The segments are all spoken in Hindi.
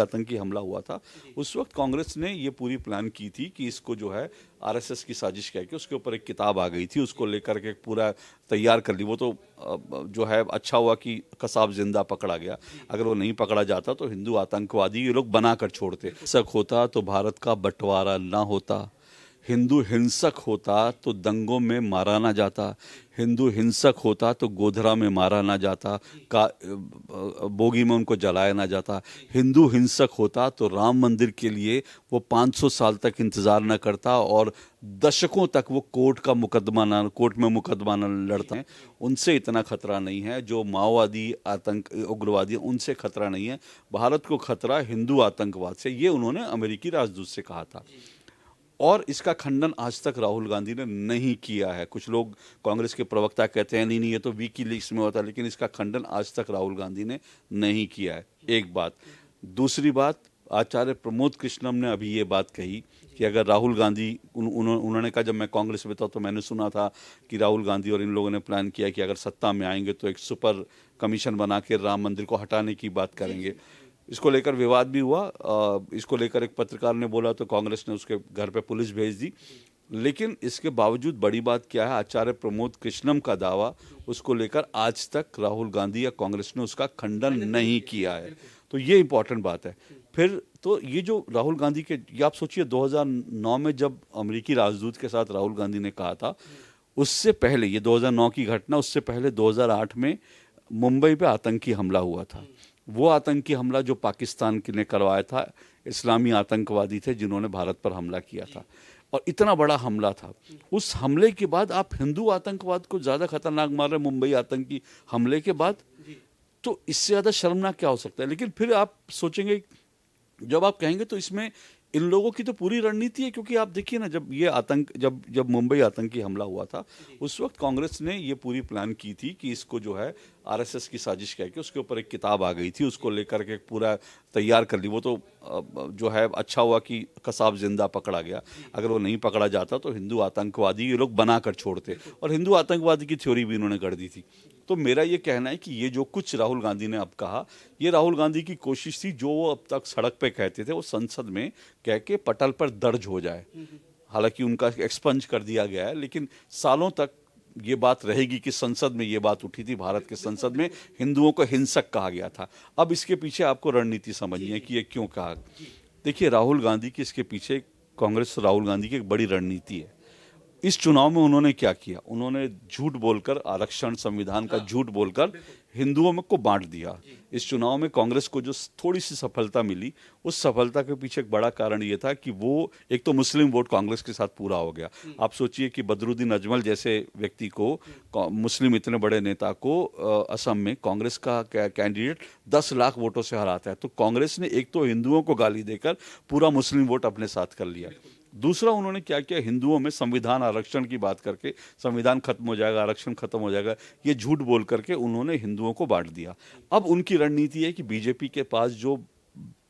आतंकी हमला हुआ था, उस वक्त कांग्रेस ने ये पूरी प्लान की थी कि इसको जो है आरएसएस की साजिश कह के उसके ऊपर एक किताब आ गई थी, उसको लेकर के पूरा तैयार कर ली। वो तो जो है अच्छा हुआ कि कसाब जिंदा पकड़ा गया, अगर वो नहीं पकड़ा जाता तो हिंदू आतंकवादी ये लोग बना कर छोड़ते। हिंसक होता तो भारत का बंटवारा ना होता, हिंदू हिंसक होता तो दंगों में मारा ना जाता, हिंदू हिंसक होता तो गोधरा में मारा ना जाता, का बोगी में उनको जलाया ना जाता, हिंदू हिंसक होता तो राम मंदिर के लिए वो 500 साल तक इंतज़ार ना करता और दशकों तक वो कोर्ट में मुकदमा ना लड़ता है। उनसे इतना खतरा नहीं है जो माओवादी आतंक उग्रवादी, उनसे खतरा नहीं है। भारत को खतरा हिंदू आतंकवाद से, ये उन्होंने अमेरिकी राजदूत से कहा था। और इसका खंडन आज तक राहुल गांधी ने नहीं किया है। कुछ लोग कांग्रेस के प्रवक्ता कहते हैं नहीं नहीं ये तो विकीलीक्स में होता है, लेकिन इसका खंडन आज तक राहुल गांधी ने नहीं किया है। एक बात। दूसरी बात, आचार्य प्रमोद कृष्णम ने अभी ये बात कही कि अगर राहुल गांधी उन्होंने कहा, जब मैं कांग्रेस में था तो मैंने सुना था कि राहुल गांधी और इन लोगों ने प्लान किया कि अगर सत्ता में आएंगे तो एक सुपर कमीशन बना के राम मंदिर को हटाने की बात करेंगे। इसको लेकर विवाद भी हुआ। इसको लेकर एक पत्रकार ने बोला तो कांग्रेस ने उसके घर पे पुलिस भेज दी। लेकिन इसके बावजूद बड़ी बात क्या है, आचार्य प्रमोद कृष्णम का दावा, उसको लेकर आज तक राहुल गांधी या कांग्रेस ने उसका खंडन नहीं किया है। तो ये इंपॉर्टेंट बात है। फिर तो ये जो राहुल गांधी के, ये आप सोचिए 2009 में जब अमेरिकी राजदूत के साथ राहुल गांधी ने कहा था, उससे पहले, ये 2009 की घटना, उससे पहले 2008 में मुंबई पे आतंकी हमला हुआ था। वो आतंकी हमला जो पाकिस्तान ने करवाया था, इस्लामी आतंकवादी थे जिन्होंने भारत पर हमला किया था, और इतना बड़ा हमला था। उस हमले के बाद आप हिंदू आतंकवाद को ज़्यादा खतरनाक मान रहे हैं मुंबई आतंकी हमले के बाद, तो इससे ज़्यादा शर्मनाक क्या हो सकता है। लेकिन फिर आप सोचेंगे, जब आप कहेंगे तो इसमें इन लोगों की तो पूरी रणनीति है, क्योंकि आप देखिए ना, जब ये जब मुंबई आतंकी हमला हुआ था, उस वक्त कांग्रेस ने ये पूरी प्लान की थी कि इसको जो है आरएसएस की साजिश कह के उसके ऊपर एक किताब आ गई थी, उसको लेकर के पूरा तैयार कर ली। वो तो जो है अच्छा हुआ कि कसाब जिंदा पकड़ा गया, अगर वो नहीं पकड़ा जाता तो हिंदू आतंकवादी ये लोग बना कर छोड़ते, और हिंदू आतंकवादी की थ्योरी भी इन्होंने कर दी थी। तो मेरा ये कहना है कि ये जो कुछ राहुल गांधी ने अब कहा, ये राहुल गांधी की कोशिश थी, जो वो अब तक सड़क पे कहते थे वो संसद में कह के पटल पर दर्ज हो जाए। हालांकि उनका एक्सपंज कर दिया गया है, लेकिन सालों तक ये बात रहेगी कि संसद में ये बात उठी थी, भारत के संसद में हिंदुओं को हिंसक कहा गया था। अब इसके पीछे आपको रणनीति समझनी है कि ये क्यों कहा। देखिए, राहुल गांधी की इसके पीछे, कांग्रेस राहुल गांधी की एक बड़ी रणनीति है। इस चुनाव में उन्होंने क्या किया, उन्होंने झूठ बोलकर, आरक्षण संविधान का झूठ बोलकर हिंदुओं में को बांट दिया। इस चुनाव में कांग्रेस को जो थोड़ी सी सफलता मिली, उस सफलता के पीछे एक बड़ा कारण ये था कि वो एक तो मुस्लिम वोट कांग्रेस के साथ पूरा हो गया। आप सोचिए कि बदरुद्दीन अजमल जैसे व्यक्ति को, मुस्लिम इतने बड़े नेता को असम में कांग्रेस का कैंडिडेट 10 लाख वोटों से हराता है, तो कांग्रेस ने एक तो हिंदुओं को गाली देकर पूरा मुस्लिम वोट अपने साथ कर लिया। दूसरा, उन्होंने क्या किया, हिंदुओं में संविधान आरक्षण की बात करके, संविधान खत्म हो जाएगा, आरक्षण खत्म हो जाएगा, ये झूठ बोल करके उन्होंने हिंदुओं को बांट दिया। अब उनकी रणनीति है कि बीजेपी के पास जो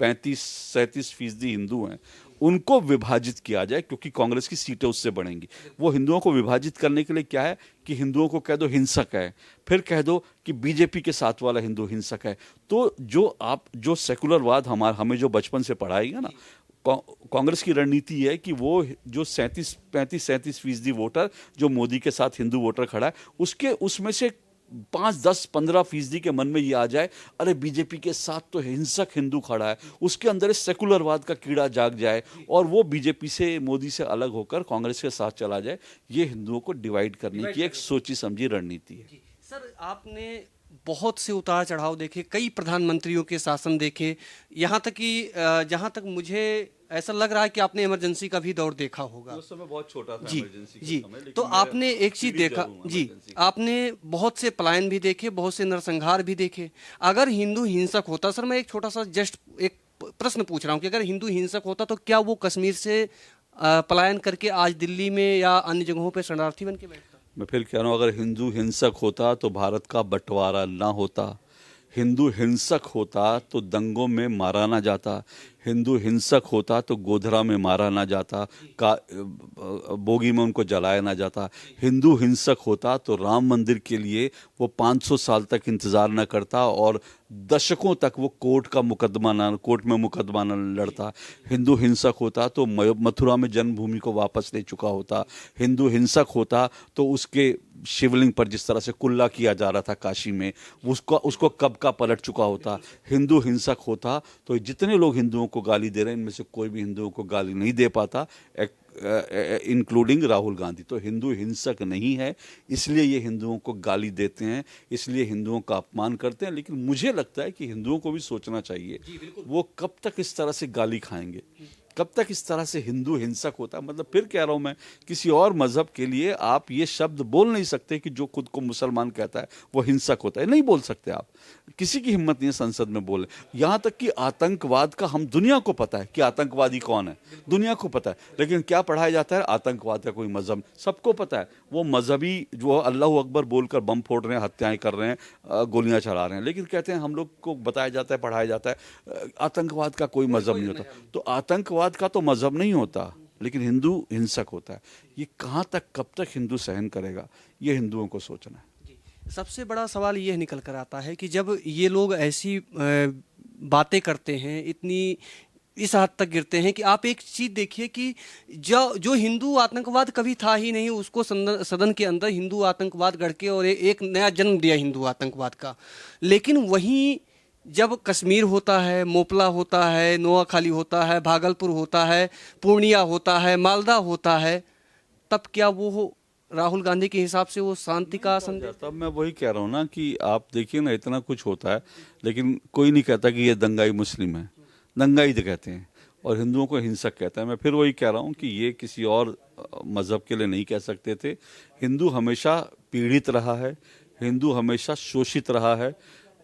35-37% हिंदू हैं, उनको विभाजित किया जाए, क्योंकि कांग्रेस की सीटें उससे बढ़ेंगी। वो हिंदुओं को विभाजित करने के लिए क्या है कि हिंदुओं को कह दो हिंसक है, फिर कह दो कि बीजेपी के साथ वाला हिंदू हिंसक है। तो जो सेकुलरवाद हमें जो बचपन से पढ़ाएगा ना, कांग्रेस की रणनीति है कि वो जो 35-37% वोटर जो मोदी के साथ हिंदू वोटर खड़ा है, उसमें से 5-10-15% के मन में ये आ जाए, अरे बीजेपी के साथ तो हिंसक हिंदू खड़ा है, उसके अंदर इस सेकुलरवाद का कीड़ा जाग जाए और वो बीजेपी से, मोदी से अलग होकर कांग्रेस के साथ चला जाए। ये हिंदुओं को डिवाइड करने की एक सोची समझी रणनीति है। सर, आपने बहुत से उतार चढ़ाव देखे, कई प्रधानमंत्रियों के शासन देखे, यहाँ तक कि जहाँ तक मुझे ऐसा लग रहा है कि आपने इमरजेंसी का भी दौर देखा होगा। उस समय बहुत छोटा था जी इमरजेंसी का जी समय, तो आपने एक चीज देखा जी, आपने बहुत से पलायन भी देखे, बहुत से नरसंहार भी देखे। अगर हिंदू हिंसक होता, सर मैं एक छोटा सा जस्ट एक प्रश्न पूछ रहा हूँ कि अगर हिंदू हिंसक होता तो क्या वो कश्मीर से पलायन करके आज दिल्ली में या अन्य जगहों पर शरणार्थी बन के बैठता? मैं फिर कह रहा हूँ, अगर हिंदू हिंसक होता तो भारत का बंटवारा ना होता, हिंदू हिंसक होता तो दंगों में मारा ना जाता, हिंदू हिंसक होता तो गोधरा में मारा ना जाता, बोगी में उनको जलाया ना जाता, हिंदू हिंसक होता तो राम मंदिर के लिए वो 500 साल तक इंतजार ना करता और दशकों तक वो कोर्ट में मुकदमा ना लड़ता, हिंदू हिंसक होता तो मथुरा में जन्मभूमि को वापस ले चुका होता, हिंदू हिंसक होता तो उसके शिवलिंग पर जिस तरह से कुल्ला किया जा रहा था काशी में, उसको कब का पलट चुका होता, हिंदू हिंसक होता तो जितने लोग हिंदुओं को गाली दे रहे हैं इनमें से कोई भी हिंदुओं को गाली नहीं दे पाता, इंक्लूडिंग राहुल गांधी। तो हिंदू हिंसक नहीं है, इसलिए ये हिंदुओं को गाली देते हैं, इसलिए हिंदुओं का अपमान करते हैं। लेकिन मुझे लगता है कि हिंदुओं को भी सोचना चाहिए, वो कब तक इस तरह से गाली खाएंगे, कब तक इस तरह से हिंदू हिंसक होता है। मतलब फिर कह रहा हूं मैं, किसी और मजहब के लिए आप ये शब्द बोल नहीं सकते कि जो खुद को मुसलमान कहता है वो हिंसक होता है, नहीं बोल सकते आप, किसी की हिम्मत नहीं है संसद में बोले। यहां तक कि आतंकवाद का हम दुनिया को पता है कि आतंकवादी कौन है, दुनिया को पता है, लेकिन क्या पढ़ाया जाता है, आतंकवाद का कोई मजहब, सबको पता है वो मजहबी जो अल्लाह अकबर बोलकर बम फोड़ रहे हैं, हत्याएं कर रहे हैं, गोलियां चला रहे हैं, लेकिन कहते हैं हम लोग को बताया जाता है, पढ़ाया जाता है आतंकवाद का कोई मजहब नहीं होता। तो आतंकवाद का तो मजहब नहीं होता, लेकिन हिंदू हिंसक होता है। ये कहां तक, कब तक हिंदू सहन करेगा, ये हिंदुओं को सोचना है। सबसे बड़ा सवाल ये निकल कर आता है कि जब ये लोग ऐसी बातें करते हैं, इतनी इस हद तक गिरते हैं कि आप एक चीज देखिए कि जो हिंदू आतंकवाद कभी था ही नहीं, उसको सदन के अंदर हिंदू आतंकवाद गढ़ के और एक नया जन्म दिया हिंदू आतंकवाद का। लेकिन वहीं जब कश्मीर होता है, मोपला होता है, नोआखाली होता है, भागलपुर होता है, पूर्णिया होता है, मालदा होता है, तब क्या वो राहुल गांधी के हिसाब से वो शांति का संदेश? तब मैं वही कह रहा हूँ ना कि आप देखिए ना, इतना कुछ होता है लेकिन कोई नहीं कहता कि ये दंगाई मुस्लिम है, दंगाई तो कहते हैं, और हिंदुओं को हिंसक कहता है। मैं फिर वही कह रहा हूँ कि ये किसी और मजहब के लिए नहीं कह सकते थे। हिंदू हमेशा पीड़ित रहा है, हिंदू हमेशा शोषित रहा है,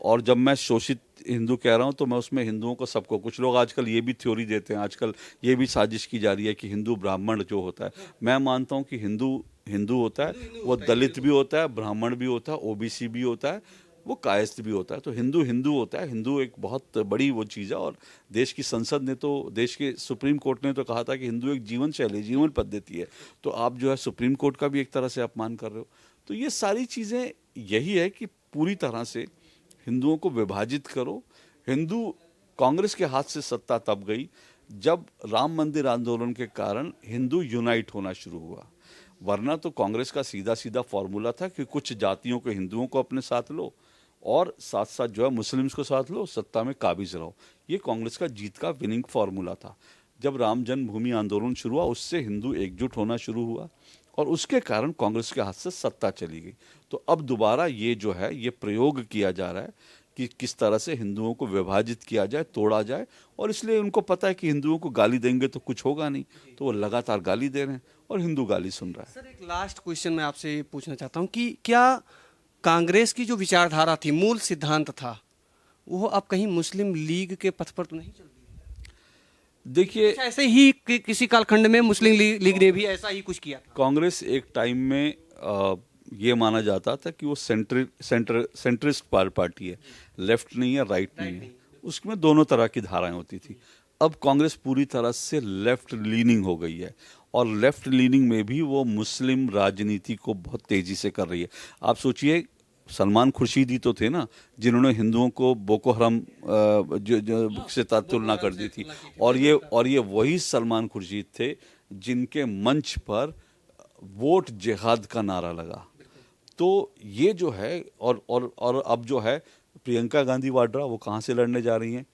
और जब मैं शोषित हिंदू कह रहा हूं तो मैं उसमें हिंदुओं को सबको, कुछ लोग आजकल ये भी थ्योरी देते हैं, आजकल ये भी साजिश की जा रही है कि हिंदू ब्राह्मण जो होता है, मैं मानता हूं कि हिंदू हिंदू होता है, वो दलित भी होता है, ब्राह्मण भी होता है, ओबीसी भी होता है, वो कायस्थ भी होता है। तो हिंदू हिंदू होता है, हिंदू एक बहुत बड़ी वो चीज़ है। और देश की संसद ने तो, देश के सुप्रीम कोर्ट ने तो कहा था कि हिंदू एक जीवन शैली, जीवन पद्धति है। तो आप जो है सुप्रीम कोर्ट का भी एक तरह से अपमान कर रहे हो। तो ये सारी चीज़ें यही है कि पूरी तरह से हिंदुओं को विभाजित करो। हिंदू, कांग्रेस के हाथ से सत्ता तब गई जब राम मंदिर आंदोलन के कारण हिंदू यूनाइट होना शुरू हुआ, वरना तो कांग्रेस का सीधा सीधा फॉर्मूला था कि कुछ जातियों के हिंदुओं को अपने साथ लो और साथ साथ जो है मुस्लिम्स को साथ लो, सत्ता में काबिज रहो। ये कांग्रेस का जीत का विनिंग फॉर्मूला था। जब राम जन्मभूमि आंदोलन शुरू हुआ, उससे हिंदू एकजुट होना शुरू हुआ और उसके कारण कांग्रेस के हाथ से सत्ता चली गई। तो अब दोबारा ये जो है, ये प्रयोग किया जा रहा है कि किस तरह से हिंदुओं को विभाजित किया जाए, तोड़ा जाए, और इसलिए उनको पता है कि हिंदुओं को गाली देंगे तो कुछ होगा नहीं, तो वो लगातार गाली दे रहे हैं और हिंदू गाली सुन रहा है। सर, एक लास्ट क्वेश्चन मैं आपसे पूछना चाहता हूँ कि क्या कांग्रेस की जो विचारधारा थी, मूल सिद्धांत था, वो अब कहीं मुस्लिम लीग के पथ पर तो नहीं चल रही? देखिए, ऐसे ही किसी कालखंड में मुस्लिम लीग ने भी ऐसा ही कुछ किया था। कांग्रेस एक टाइम में ये माना जाता था कि वो सेंट्रिस्ट पार्टी है, लेफ्ट नहीं है, राइट नहीं है, उसमें दोनों तरह की धाराएं होती थी। अब कांग्रेस पूरी तरह से लेफ्ट लीनिंग हो गई है, और लेफ्ट लीनिंग में भी वो मुस्लिम राजनीति को बहुत तेजी से कर रही है। आप सोचिए, सलमान खुर्शीदी तो थे ना, जिन्होंने हिंदुओं को बोको हराम से तुलना कर दी थी, और ये वही सलमान खुर्शीद थे जिनके मंच पर वोट जिहाद का नारा लगा। तो ये जो है, और अब जो है प्रियंका गांधी वाड्रा, वो कहाँ से लड़ने जा रही हैं?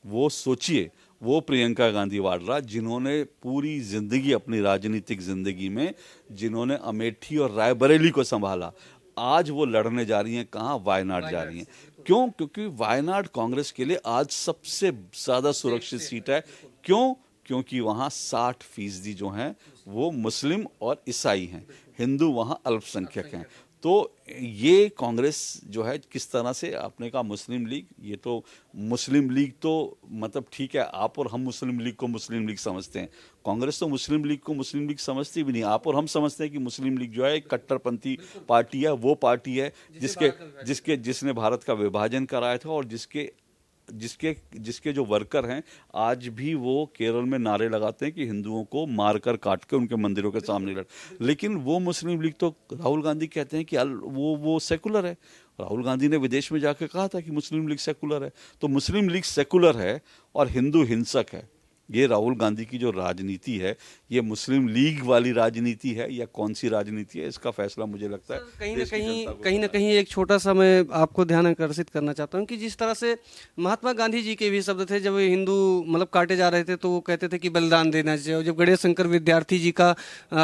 वो सोचिए, वो प्रियंका गांधी वाड्रा जिन्होंने पूरी जिंदगी, अपनी राजनीतिक जिंदगी में जिन्होंने अमेठी और रायबरेली को संभाला, आज वो लड़ने जा रही हैं कहाँ? वायनाड जा रही हैं। क्यों? क्योंकि वायनाड कांग्रेस के लिए आज सबसे ज्यादा सुरक्षित सीट है। क्यों? क्योंकि वहाँ 60% जो हैं वो मुस्लिम और ईसाई हैं, हिंदू वहाँ अल्पसंख्यक हैं। तो ये कांग्रेस जो है किस तरह से, आपने कहा मुस्लिम लीग, ये तो मुस्लिम लीग तो मतलब ठीक है, आप और हम मुस्लिम लीग को मुस्लिम लीग समझते हैं, कांग्रेस तो मुस्लिम लीग को मुस्लिम लीग समझती भी नहीं। आप और हम समझते हैं कि मुस्लिम लीग जो है एक कट्टरपंथी पार्टी है, वो पार्टी है जिसने भारत का विभाजन कराया था, और जिसके जिसके जिसके जो वर्कर हैं आज भी वो केरल में नारे लगाते हैं कि हिंदुओं को मारकर काट के उनके मंदिरों के सामने लड़। लेकिन वो मुस्लिम लीग तो राहुल गांधी कहते हैं कि वो सेकुलर है। राहुल गांधी ने विदेश में जाकर कहा था कि मुस्लिम लीग सेकुलर है। तो मुस्लिम लीग सेकुलर है और हिंदू हिंसक है। ये राहुल गांधी की जो राजनीति है, ये मुस्लिम लीग वाली राजनीति है या कौन सी राजनीति है, इसका फैसला मुझे लगता है कहीं ना कहीं एक छोटा सा मैं आपको ध्यान आकर्षित करना चाहता हूं कि जिस तरह से महात्मा गांधी जी के भी शब्द थे, जब हिंदू मतलब काटे जा रहे थे तो वो कहते थे कि बलिदान देना चाहिए। और जब गणेश शंकर विद्यार्थी जी का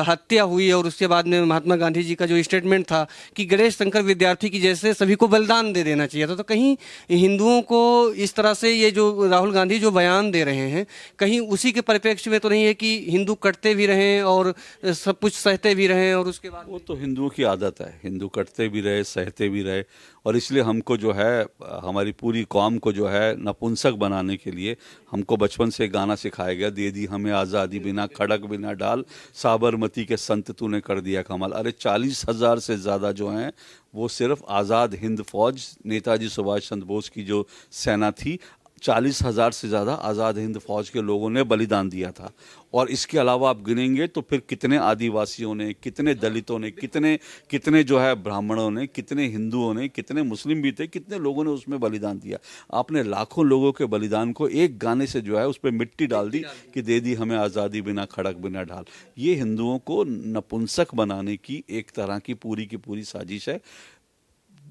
हत्या हुई और उसके बाद में महात्मा गांधी जी का जो स्टेटमेंट था कि गणेश शंकर विद्यार्थी की जैसे सभी को बलिदान दे देना चाहिए था, तो कहीं हिंदुओं को इस तरह से ये जो राहुल गांधी जो बयान दे रहे हैं, कहीं उसी के परिप्रेक्ष्य में तो नहीं है कि हिंदू कटते भी रहें और सब कुछ सहते भी रहें और उसके बाद वो तो हिंदुओं की आदत है, हिंदू कटते भी रहे, सहते भी रहे। और इसलिए हमको जो है, हमारी पूरी कौम को जो है नपुंसक बनाने के लिए हमको बचपन से गाना सिखाया गया, दे दी हमें आज़ादी बिना खड़क बिना डाल, साबरमती के संत तूने कर दिया कमाल। अरे 40,000 से ज़्यादा जो हैं वो सिर्फ आज़ाद हिंद फौज, नेताजी सुभाष चंद्र बोस की जो सेना थी, 40,000 से ज़्यादा आज़ाद हिंद फौज के लोगों ने बलिदान दिया था। और इसके अलावा आप गिनेंगे तो फिर कितने आदिवासियों ने, कितने दलितों ने, कितने कितने जो है ब्राह्मणों ने, कितने हिंदुओं ने, कितने मुस्लिम भी थे, कितने लोगों ने उसमें बलिदान दिया। आपने लाखों लोगों के बलिदान को एक गाने से जो है उस पर मिट्टी डाल दी कि दे दी हमें आज़ादी बिना खड़क बिना ढाल। ये हिंदुओं को नपुंसक बनाने की एक तरह की पूरी साजिश है।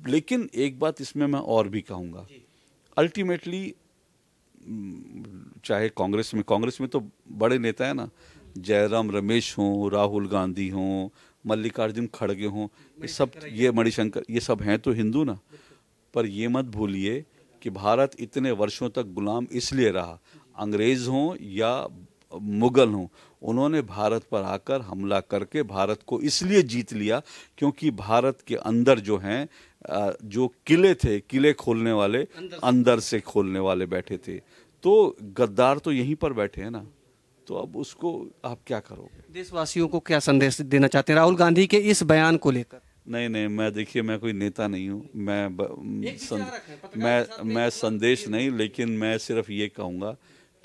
लेकिन एक बात इसमें मैं और भी कहूँगा, अल्टीमेटली चाहे कांग्रेस में तो बड़े नेता है ना, जयराम रमेश हों, राहुल गांधी हों, मल्लिकार्जुन खड़गे हों, ये मणिशंकर, ये सब हैं तो हिंदू ना। पर ये मत भूलिए कि भारत इतने वर्षों तक गुलाम इसलिए रहा, अंग्रेज हों या मुगल हों, उन्होंने भारत पर आकर हमला करके भारत को इसलिए जीत लिया क्योंकि भारत के अंदर जो हैं जो किले थे, किले खोलने वाले अंदर से खोलने वाले बैठे थे। तो गद्दार तो यहीं पर बैठे हैं ना, तो अब उसको आप क्या करोगे? देशवासियों को क्या संदेश देना चाहते हैं राहुल गांधी के इस बयान को लेकर? नहीं, मैं देखिए, मैं कोई नेता नहीं हूँ, मैं संदेश नहीं, लेकिन मैं सिर्फ ये कहूँगा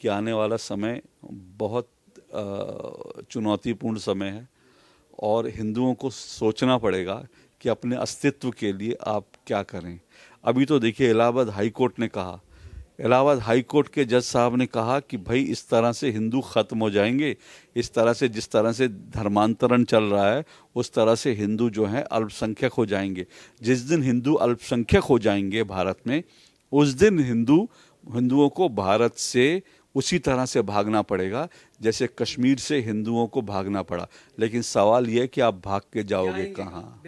कि आने वाला समय बहुत चुनौतीपूर्ण समय है और हिंदुओं को सोचना पड़ेगा कि अपने अस्तित्व के लिए आप क्या करें। अभी तो देखिए इलाहाबाद हाई कोर्ट ने कहा, इलाहाबाद हाई कोर्ट के जज साहब ने कहा कि भाई इस तरह से हिंदू खत्म हो जाएंगे, इस तरह से जिस तरह से धर्मांतरण चल रहा है उस तरह से हिंदू जो हैं अल्पसंख्यक हो जाएंगे। जिस दिन हिंदू अल्पसंख्यक हो जाएंगे भारत में, उस दिन हिंदुओं को भारत से उसी तरह से भागना पड़ेगा जैसे कश्मीर से हिंदुओं को भागना पड़ा। लेकिन सवाल यह है कि आप भाग के जाओगे कहाँ,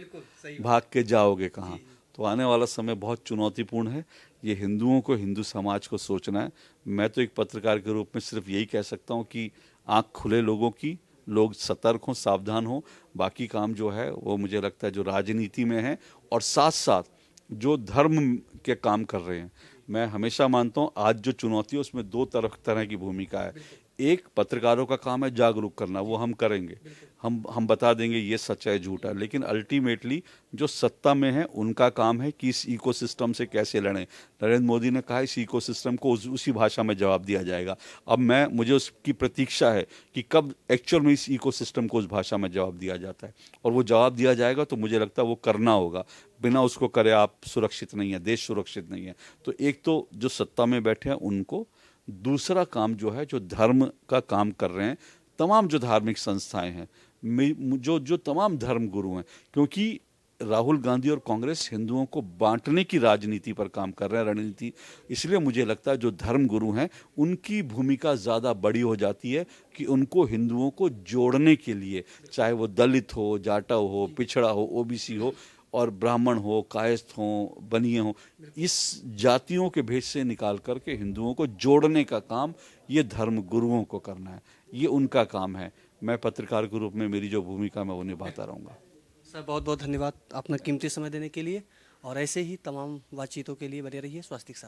भाग के जाओगे कहाँ? तो आने वाला समय बहुत चुनौतीपूर्ण है। ये हिंदुओं को, हिंदू समाज को सोचना है। मैं तो एक पत्रकार के रूप में सिर्फ यही कह सकता हूँ कि आंख खुले लोगों की, लोग सतर्क हों, सावधान हों। बाकी काम जो है वो मुझे लगता है जो राजनीति में है और साथ साथ जो धर्म के काम कर रहे हैं। मैं हमेशा मानता हूँ आज जो चुनौती है उसमें दो तरह की भूमिका है। एक, पत्रकारों का काम है जागरूक करना, वो हम करेंगे, हम बता देंगे ये सच है झूठ है। लेकिन अल्टीमेटली जो सत्ता में है उनका काम है कि इस इकोसिस्टम से कैसे लड़ें। नरेंद्र मोदी ने कहा इस इकोसिस्टम को उसी भाषा में जवाब दिया जाएगा। अब मुझे उसकी प्रतीक्षा है कि कब एक्चुअल में इस इकोसिस्टम को उस भाषा में जवाब दिया जाता है, और वो जवाब दिया जाएगा तो मुझे लगता है वो करना होगा। बिना उसको करे आप सुरक्षित नहीं है, देश सुरक्षित नहीं है। तो एक तो जो सत्ता में बैठे हैं उनको, दूसरा काम जो है जो धर्म का काम कर रहे हैं, तमाम जो धार्मिक संस्थाएं हैं, जो तमाम धर्म गुरु हैं, क्योंकि राहुल गांधी और कांग्रेस हिंदुओं को बांटने की राजनीति पर काम कर रहे हैं, रणनीति। इसलिए मुझे लगता है जो धर्म गुरु हैं उनकी भूमिका ज़्यादा बड़ी हो जाती है कि उनको हिंदुओं को जोड़ने के लिए, चाहे वो दलित हो, जाटा हो, पिछड़ा हो, ओबीसी हो, और ब्राह्मण हो, कायस्थ हो, बनिए हो, इस जातियों के भेद से निकाल करके हिंदुओं को जोड़ने का काम ये धर्म गुरुओं को करना है, ये उनका काम है। मैं पत्रकार के रूप में मेरी जो भूमिका मैं वो निभाता रहूँगा। सर बहुत बहुत धन्यवाद अपना कीमती समय देने के लिए, और ऐसे ही तमाम बातचीतों के लिए बने रहिए स्वास्थ्य के साथ।